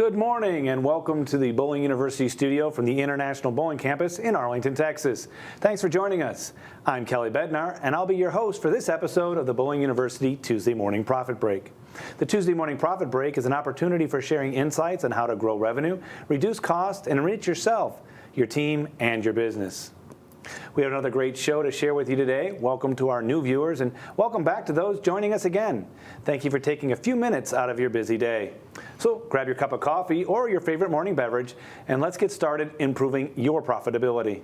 Good morning and welcome to the Bowling University studio from the International Bowling Campus in Arlington, Texas. Thanks for joining us. I'm Kelly Bednar and I'll be your host for this episode of the Bowling University Tuesday Morning Profit Break. The Tuesday Morning Profit Break is an opportunity for sharing insights on how to grow revenue, reduce costs, and enrich yourself, your team, and your business. We have another great show to share with you today. Welcome to our new viewers and welcome back to those joining us again. Thank you for taking a few minutes out of your busy day. So grab your cup of coffee or your favorite morning beverage and let's get started improving your profitability.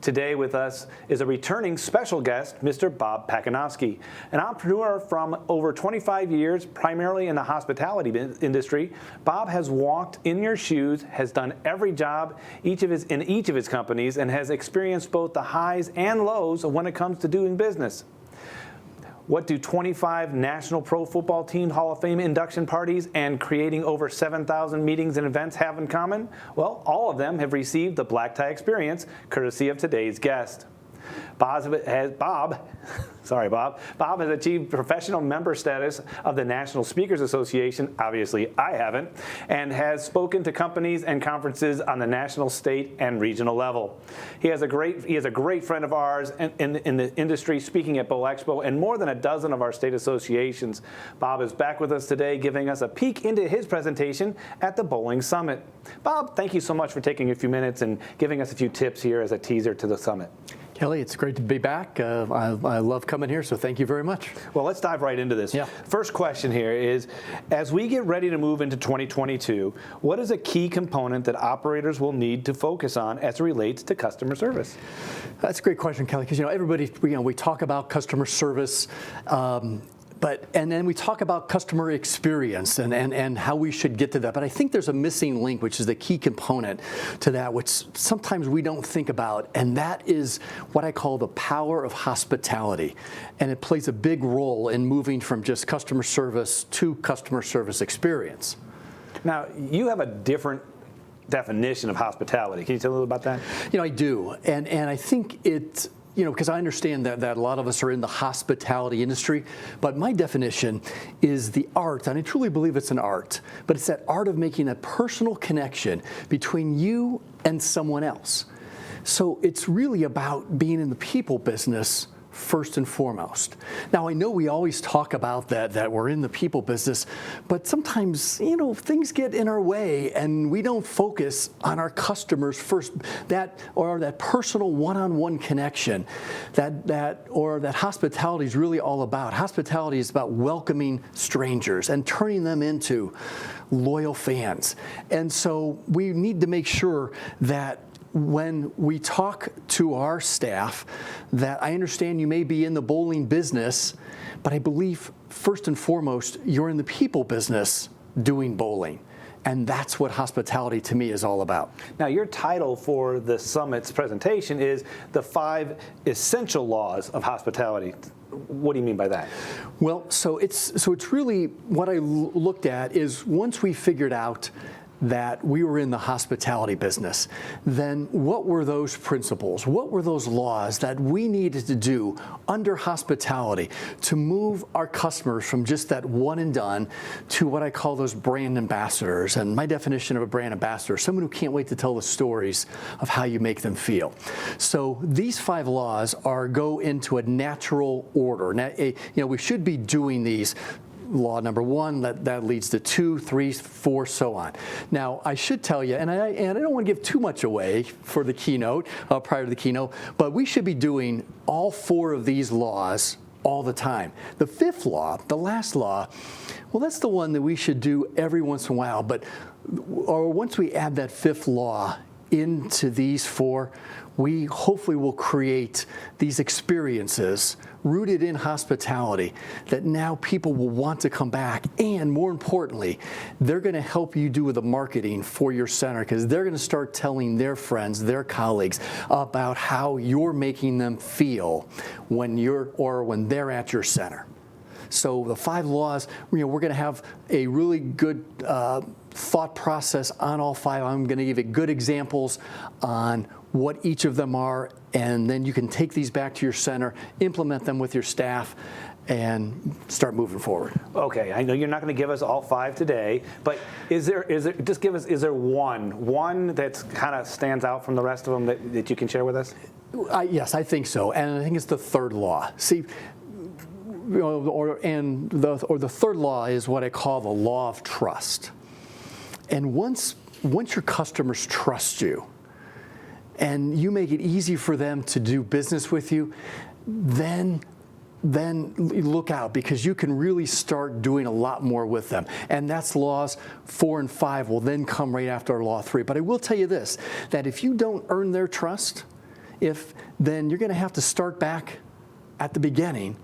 Today with us is a returning special guest, Mr. Bob Pacanovsky, an entrepreneur from over 25 years, primarily in the hospitality industry. Bob has walked in your shoes, has done every job in each of his companies, and has experienced both the highs and lows when it comes to doing business. What do 25 National Pro Football Team Hall of Fame induction parties and creating over 7,000 meetings and events have in common? Well, all of them have received the black tie experience, courtesy of today's guest. Bob has achieved professional member status of the National Speakers Association, obviously I haven't, and has spoken to companies and conferences on the national, state, and regional level. He is a great friend of ours in the industry, speaking at Bowl Expo and more than a dozen of our state associations. Bob is back with us today, giving us a peek into his presentation at the Bowling Summit. Bob, thank you so much for taking a few minutes and giving us a few tips here as a teaser to the summit. Kelly, it's great to be back. I love coming here, so thank you very much. Well, let's dive right into this. Yeah. First question here is, as we get ready to move into 2022, what is a key component that operators will need to focus on as it relates to customer service? That's a great question, Kelly, because everybody, we talk about customer service, and then we talk about customer experience and how we should get to that. But I think there's a missing link, which is the key component to that, which sometimes we don't think about, and that is what I call the power of hospitality. And it plays a big role in moving from just customer service to customer service experience. Now, you have a different definition of hospitality. Can you tell a little about that? I do, and I think it. Because I understand that a lot of us are in the hospitality industry, but my definition is the art, and I truly believe it's an art, but it's that art of making a personal connection between you and someone else. So it's really about being in the people business first and foremost. Now, I know we always talk about that we're in the people business, but sometimes, things get in our way and we don't focus on our customers first, that personal one-on-one connection that hospitality is really all about. Hospitality is about welcoming strangers and turning them into loyal fans. And so we need to make sure that when we talk to our staff, that I understand you may be in the bowling business, but I believe first and foremost, you're in the people business doing bowling. And that's what hospitality to me is all about. Now, your title for the summit's presentation is the 5 essential laws of hospitality. What do you mean by that? Well, so it's really what I looked at is once we figured out that we were in the hospitality business, then what were those principles? What were those laws that we needed to do under hospitality to move our customers from just that one and done to what I call those brand ambassadors? And my definition of a brand ambassador is someone who can't wait to tell the stories of how you make them feel. So these 5 laws go into a natural order. Now, we should be doing these. Law number 1, that leads to 2, 3, 4, so on. Now, I should tell you, and I don't want to give too much away for the keynote, prior to the keynote, but we should be doing all 4 of these laws all the time. The 5th law, the last law, well, that's the one that we should do every once in a while, or once we add that 5th law into these 4, we hopefully will create these experiences rooted in hospitality that now people will want to come back. And more importantly, they're going to help you do the marketing for your center because they're going to start telling their friends, their colleagues about how you're making them feel when they're at your center. So the 5 laws, we're going to have a really good thought process on all 5. I'm going to give you good examples on what each of them are, and then you can take these back to your center, implement them with your staff, and start moving forward. Okay, I know you're not going to give us all 5 today, but is there just give us, is there one that's kind of stands out from the rest of them that you can share with us? Yes, I think so, and I think it's the third law. See, the third law is what I call the law of trust. And once your customers trust you, and you make it easy for them to do business with you, then look out, because you can really start doing a lot more with them. And that's laws 4 and 5 will then come right after law 3. But I will tell you this, that if you don't earn their trust, then you're going to have to start back at the beginning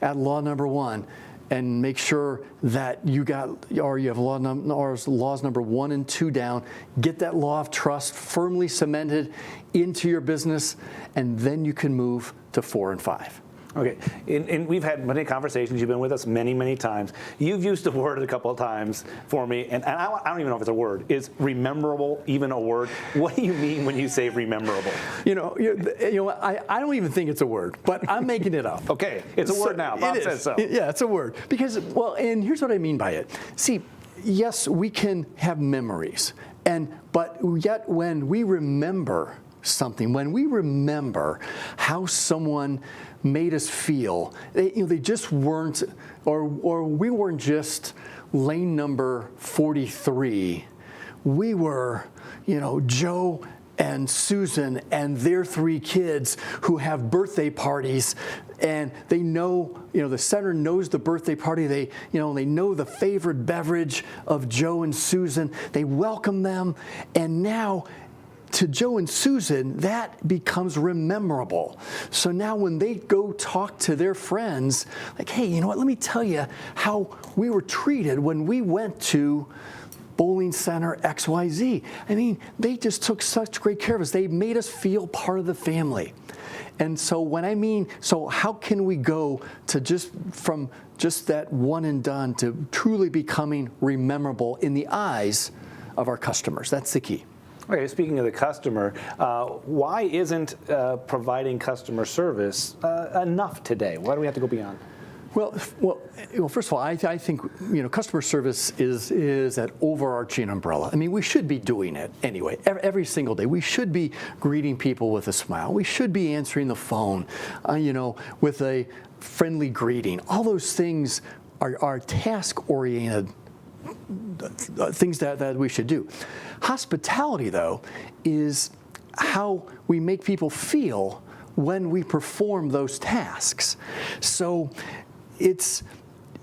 at law number 1 and make sure that you have laws number 1 and 2 down. Get that law of trust firmly cemented into your business, and then you can move to 4 and 5. Okay, and we've had many conversations. You've been with us many, many times. You've used the word a couple of times for me, and I don't even know if it's a word. Is rememberable even a word? What do you mean when you say rememberable? I don't even think it's a word, but I'm making it up. Okay, it's a word now. Bob says so. Yeah, it's a word. Because, and here's what I mean by it. See, yes, we can have memories, but yet when we remember something, when we remember how someone made us feel, they just weren't, or we weren't just lane number 43. We were, Joe and Susan and their 3 kids who have birthday parties, and they know, the center knows the birthday party. They know the favorite beverage of Joe and Susan. They welcome them, and now, to Joe and Susan, that becomes rememberable. So now when they go talk to their friends, like, hey, you know what, let me tell you how we were treated when we went to Bowling Center XYZ. I mean, they just took such great care of us. They made us feel part of the family. And so so how can we go to from that one and done to truly becoming rememberable in the eyes of our customers? That's the key. Okay, speaking of the customer, why isn't providing customer service enough today? Why do we have to go beyond? Well, first of all, I think customer service is that overarching umbrella. I mean, we should be doing it anyway, every single day. We should be greeting people with a smile. We should be answering the phone, with a friendly greeting. All those things are task-oriented things that we should do. Hospitality, though, is how we make people feel when we perform those tasks. So it's,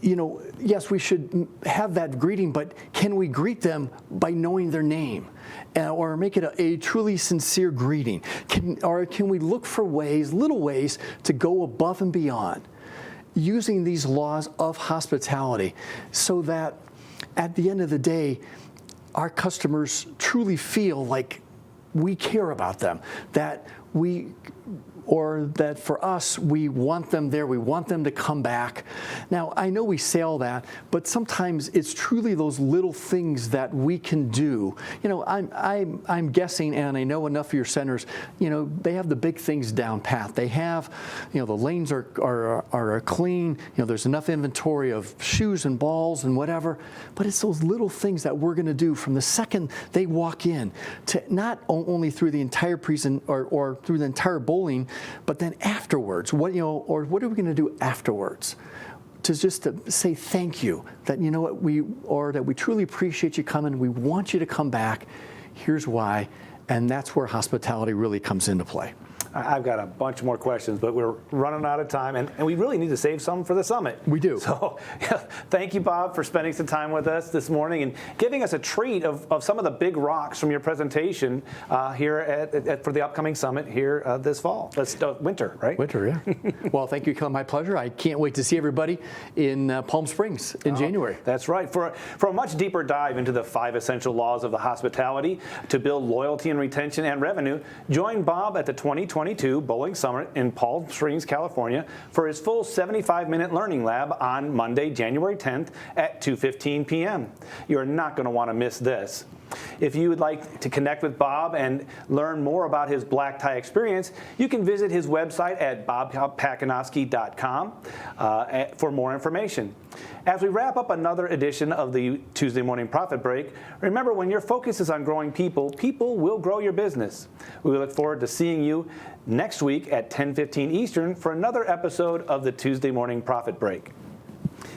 yes, we should have that greeting, but can we greet them by knowing their name? Or make it a truly sincere greeting? Can we look for little ways to go above and beyond, using these laws of hospitality so that at the end of the day, our customers truly feel like we care about them, that for us, we want them there, we want them to come back. Now, I know we say all that, but sometimes it's truly those little things that we can do. I'm guessing, and I know enough of your centers, they have the big things down pat. They have, the lanes are clean, there's enough inventory of shoes and balls and whatever, but it's those little things that we're going to do from the second they walk in, to not only through the entire or through the entire bowling, but then afterwards, what are we going to do afterwards? To say thank you, that that we truly appreciate you coming. We want you to come back. Here's why, and that's where hospitality really comes into play. I've got a bunch more questions, but we're running out of time, and we really need to save some for the summit. We do. So thank you, Bob, for spending some time with us this morning and giving us a treat of some of the big rocks from your presentation here for the upcoming summit here this fall. That's winter, right? Winter, yeah. Well, thank you, Kelly. My pleasure. I can't wait to see everybody in Palm Springs in January. That's right. For a much deeper dive into the 5 essential laws of the hospitality to build loyalty and retention and revenue, join Bob at the 2022 Bowling Summit in Palm Springs, California for his full 75-minute learning lab on Monday, January 10th at 2:15 p.m. You're not going to want to miss this. If you would like to connect with Bob and learn more about his black tie experience, you can visit his website at bobpacanovsky.com for more information. As we wrap up another edition of the Tuesday Morning Profit Break, remember, when your focus is on growing people, people will grow your business. We look forward to seeing you next week at 10:15 Eastern for another episode of the Tuesday Morning Profit Break.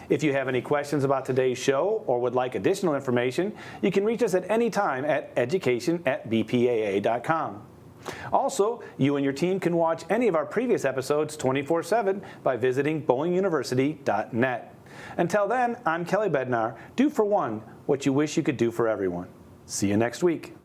If you have any questions about today's show or would like additional information, you can reach us at any time at education@bpaa.com. Also, you and your team can watch any of our previous episodes 24/7 by visiting bowlinguniversity.net. Until then, I'm Kelly Bednar. Do for one what you wish you could do for everyone. See you next week.